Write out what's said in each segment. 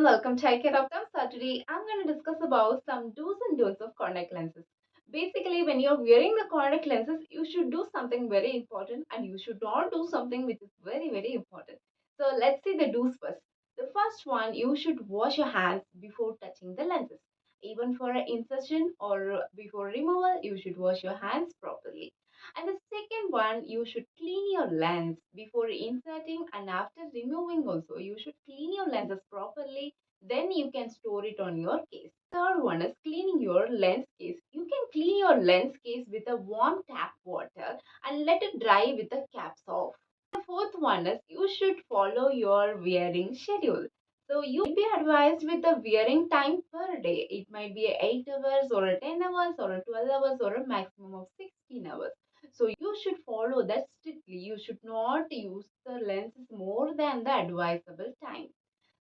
welcome to eyecareoptom. So today I'm going to discuss about some do's and don'ts of contact lenses. Basically, when you're wearing the contact lenses, you should do something very important and you should not do something which is very important. So let's see the do's first. The first one, you should wash your hands before touching the lenses. Even for an insertion or before removal, you should wash your hands properly. And the second one, you should clean your lens before inserting and after removing also. You should clean your lenses properly. Then you can store it on your case. Third one is cleaning your lens case. You can clean your lens case with a warm tap water and let it dry with the caps off. The fourth one is you should follow your wearing schedule. So you will be advised with the wearing time per day. It might be 8 hours or 10 hours or 12 hours or a maximum of 16 hours. So you should follow that strictly. You should not use the lenses more than the advisable time.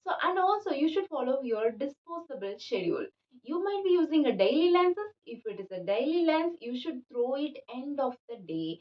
So and also you should follow your disposable schedule. You might be using a daily lenses. If it is a daily lens, you should throw it end of the day.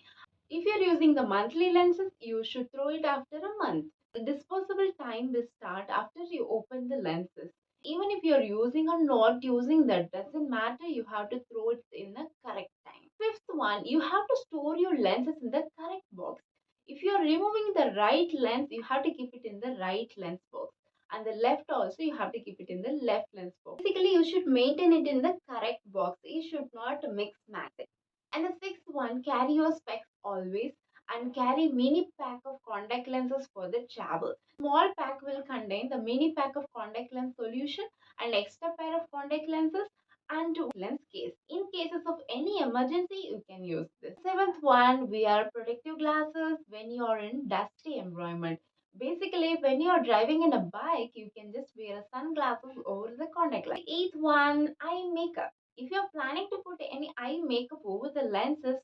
If you're using the monthly lenses, you should throw it after a month. The disposable time will start after you open the lenses. Even if you're using or not using, that doesn't matter. You have to throw it in the correct time. Fifth one, you have to store your lenses in the correct box. If you're removing the right lens, you have to keep it in the right lens box. And the left also, you have to keep it in the left lens box. Basically, you should maintain it in the correct box. You should not mix match it. And the sixth one, carry your specs always and carry mini pack of contact lenses for the travel. Small pack will contain the mini pack of contact lens solution and extra pair of contact lenses and lens case. In cases of any emergency, you can use this. Seventh one, wear protective glasses when you are in dusty environment. Basically, when you are driving in a bike, you can just wear sunglasses over the contact lens. Eighth one, eye makeup. If you're planning to put any eye makeup over the lenses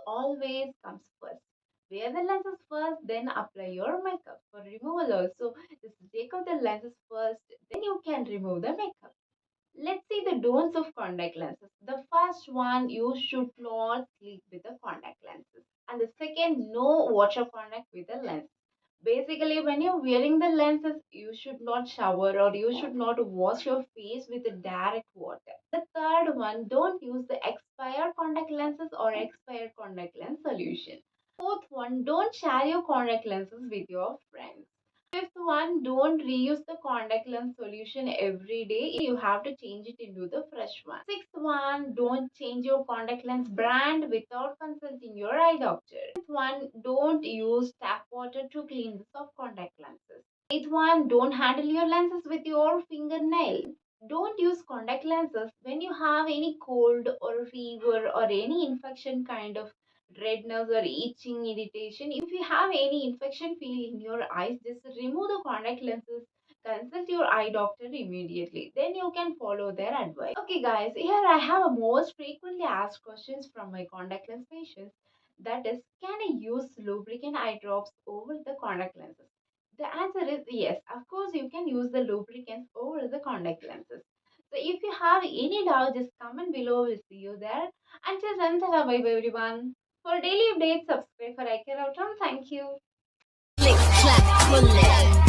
always comes first. Wear the lenses first, then apply your makeup. For removal also, just take out the lenses first, then you can remove the makeup. Let's see the don'ts of contact lenses. The first one, you should not sleep with the contact lenses. And the second, no water contact with the lens. Basically, when you're wearing the lenses, you should not shower or you should not wash your face with direct water. The third one, don't use the expired contact lenses or expired contact lens solution. Fourth one, don't share your contact lenses with your friends. Fifth one, don't reuse the contact lens solution every day. You have to change it into the fresh one. Sixth one, don't change your contact lens brand without consulting your eye doctor. Seventh one, don't use tap water to clean the soft contact lenses. Eighth one, don't handle your lenses with your fingernail. Don't use contact lenses when you have any cold or fever or any infection kind of redness or itching irritation. If you have any infection feel in your eyes, just remove the contact lenses, consult your eye doctor immediately, then you can follow their advice. Okay guys, here I have a most frequently asked questions from my contact lens patients, that is, can I use lubricant eye drops over the contact lenses? The answer is yes, of course you can use the lubricants over the contact lenses. So if you have any doubt, just comment below. We'll see you there. Until then, bye bye everyone. For daily updates, subscribe for eyecareoptom. Thank you. Click, clap, bullet.